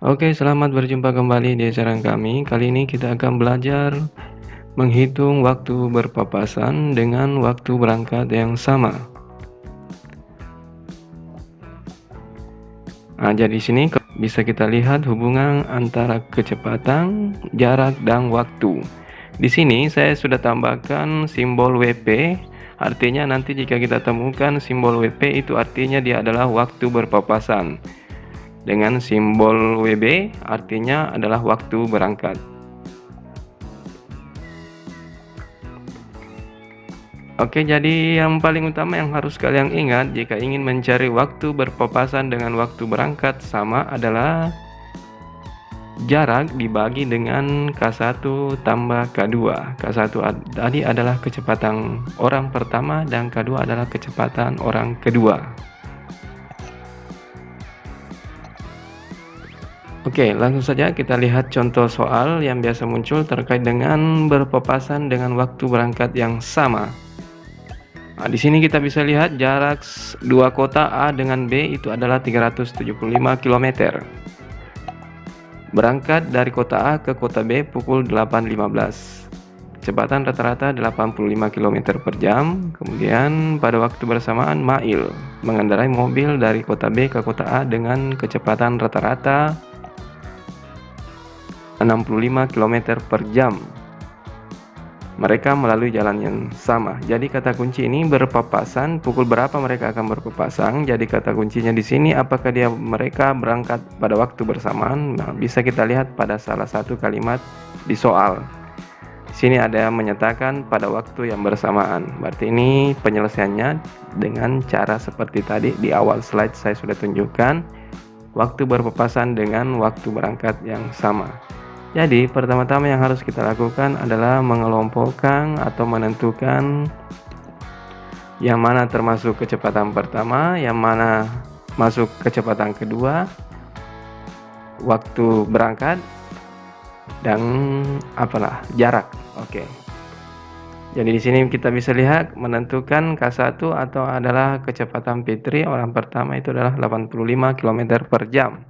Oke, selamat berjumpa kembali di acara kami. Kali ini kita akan belajar menghitung waktu berpapasan dengan waktu berangkat yang sama. Jadi di sini bisa kita lihat hubungan antara kecepatan, jarak, dan waktu. Di sini saya sudah tambahkan simbol WP, artinya nanti jika kita temukan simbol WP itu artinya dia adalah waktu berpapasan. Dengan simbol WB artinya adalah waktu berangkat. Oke, jadi yang paling utama yang harus kalian ingat jika ingin mencari waktu berpapasan dengan waktu berangkat sama adalah jarak dibagi dengan K1 tambah K2. K1 tadi adalah kecepatan orang pertama dan K2 adalah kecepatan orang kedua. Oke, langsung saja kita lihat contoh soal yang biasa muncul terkait dengan berpapasan dengan waktu berangkat yang sama. Di sini kita bisa lihat jarak dua kota A dengan B itu adalah 375 km. Berangkat dari kota A ke kota B pukul 8.15. Kecepatan rata-rata 85 km per jam. Kemudian pada waktu bersamaan Mail mengendarai mobil dari kota B ke kota A dengan kecepatan rata-rata 65 km per jam. Mereka melalui jalan yang sama. Jadi kata kunci ini berpapasan, pukul berapa mereka akan berpapasan. Jadi kata kuncinya di sini apakah mereka berangkat pada waktu bersamaan. Nah, bisa kita lihat pada salah satu kalimat di soal. Di sini ada yang menyatakan pada waktu yang bersamaan. Berarti ini penyelesaiannya dengan cara seperti tadi di awal slide saya sudah tunjukkan. Waktu berpapasan dengan waktu berangkat yang sama. Jadi pertama-tama yang harus kita lakukan adalah mengelompokkan atau menentukan yang mana termasuk kecepatan pertama, yang mana masuk kecepatan kedua, waktu berangkat, dan jarak. Oke. Jadi di sini kita bisa lihat menentukan K1 atau adalah kecepatan Fitri orang pertama itu adalah 85 km per jam.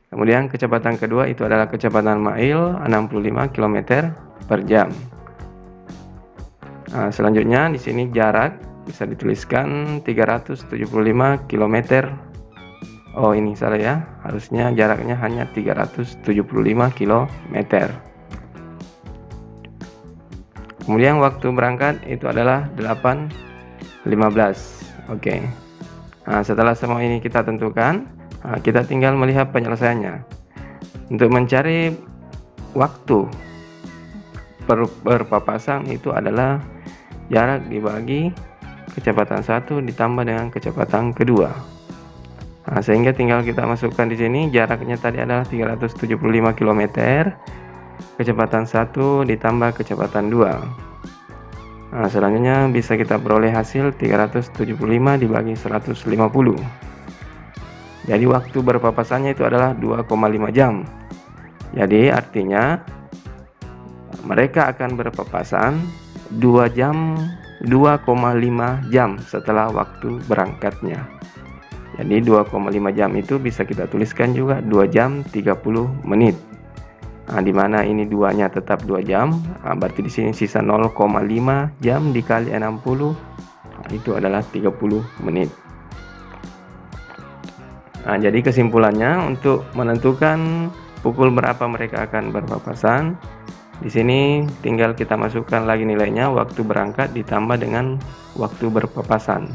Kemudian kecepatan kedua itu adalah kecepatan Mail 65 km per jam. Nah, selanjutnya di sini jarak bisa dituliskan 375 km. Oh, ini salah ya. Harusnya jaraknya hanya 375 km. Kemudian waktu berangkat itu adalah 8.15. Oke. Nah, setelah semua ini kita tentukan, kita tinggal melihat penyelesaiannya. Untuk mencari waktu berpapasan itu adalah jarak dibagi kecepatan 1 ditambah dengan kecepatan kedua. Sehingga tinggal kita masukkan di sini jaraknya tadi adalah 375 km, kecepatan 1 ditambah kecepatan 2. Selanjutnya bisa kita peroleh hasil 375 dibagi 150. Jadi waktu berpapasannya itu adalah 2,5 jam. Jadi artinya mereka akan berpapasan 2 jam 2,5 jam setelah waktu berangkatnya. Jadi 2,5 jam itu bisa kita tuliskan juga 2 jam 30 menit. Di mana ini 2-nya tetap 2 jam, berarti di sini sisa 0,5 jam dikali 60 itu adalah 30 menit. Jadi kesimpulannya untuk menentukan pukul berapa mereka akan berpapasan, di sini tinggal kita masukkan lagi nilainya waktu berangkat ditambah dengan waktu berpapasan.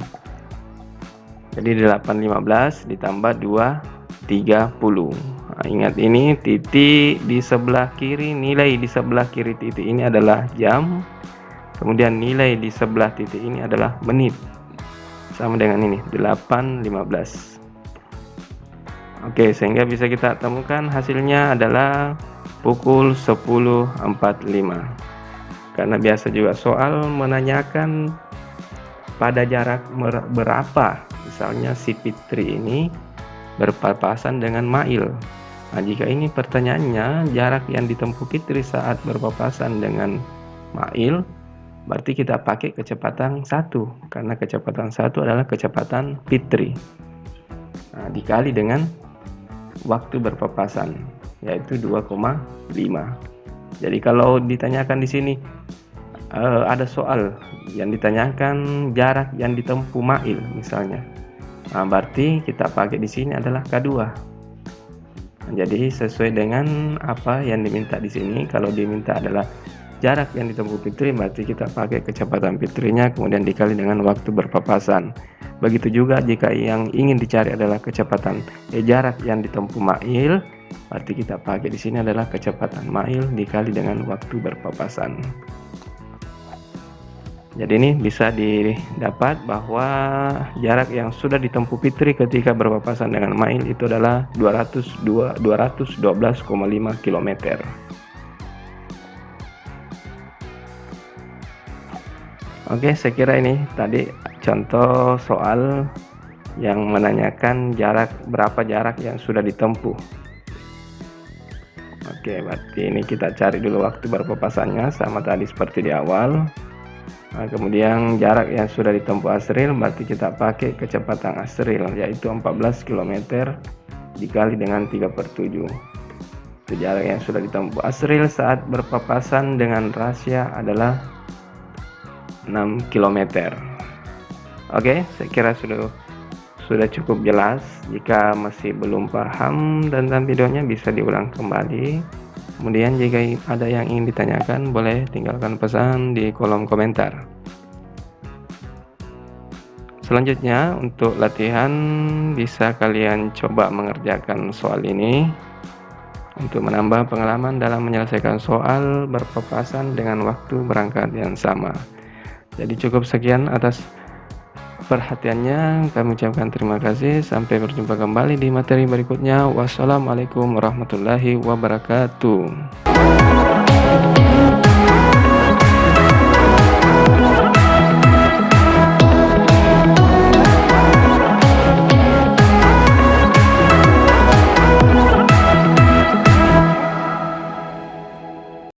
Jadi 8.15 ditambah 2.30. Ingat ini titik di sebelah kiri, nilai di sebelah kiri titik ini adalah jam. Kemudian nilai di sebelah titik ini adalah menit. Sama dengan ini 8.15. Oke, sehingga bisa kita temukan hasilnya adalah pukul 10.45. Karena biasa juga soal menanyakan pada jarak berapa, misalnya si Fitri ini berpapasan dengan Mail. Jika ini pertanyaannya jarak yang ditempuh Fitri saat berpapasan dengan Mail, berarti kita pakai kecepatan 1, karena kecepatan 1 adalah kecepatan Fitri. Dikali dengan waktu berpapasan, yaitu 2,5. Jadi kalau ditanyakan di sini ada soal yang ditanyakan jarak yang ditempuh mail misalnya, berarti kita pakai di sini adalah K2. Jadi sesuai dengan apa yang diminta di sini. Kalau diminta adalah jarak yang ditempuh Fitri, berarti kita pakai kecepatan Fitrinya kemudian dikali dengan waktu berpapasan. Begitu juga jika yang ingin dicari adalah kecepatan jarak yang ditempuh mail, berarti kita pakai di sini adalah kecepatan mail dikali dengan waktu berpapasan. Jadi ini bisa didapat bahwa jarak yang sudah ditempuh Fitri ketika berpapasan dengan mail itu adalah 212,5 km. Oke, saya kira ini tadi contoh soal yang menanyakan berapa jarak yang sudah ditempuh. Oke, berarti ini kita cari dulu waktu berpapasannya sama tadi seperti di awal. Kemudian jarak yang sudah ditempuh Asril, berarti kita pakai kecepatan Asril yaitu 14 km dikali dengan 3/7. Itu jarak yang sudah ditempuh Asril saat berpapasan dengan Rasya adalah 6 km. Oke, saya kira sudah cukup jelas. Jika masih belum paham tentang videonya bisa diulang kembali. Kemudian jika ada yang ingin ditanyakan, boleh tinggalkan pesan di kolom komentar. Selanjutnya untuk latihan bisa kalian coba mengerjakan soal ini untuk menambah pengalaman dalam menyelesaikan soal berpapasan dengan waktu berangkat yang sama. Jadi cukup sekian atas perhatiannya, kami ucapkan terima kasih. Sampai berjumpa kembali di materi berikutnya. Wassalamualaikum warahmatullahi wabarakatuh.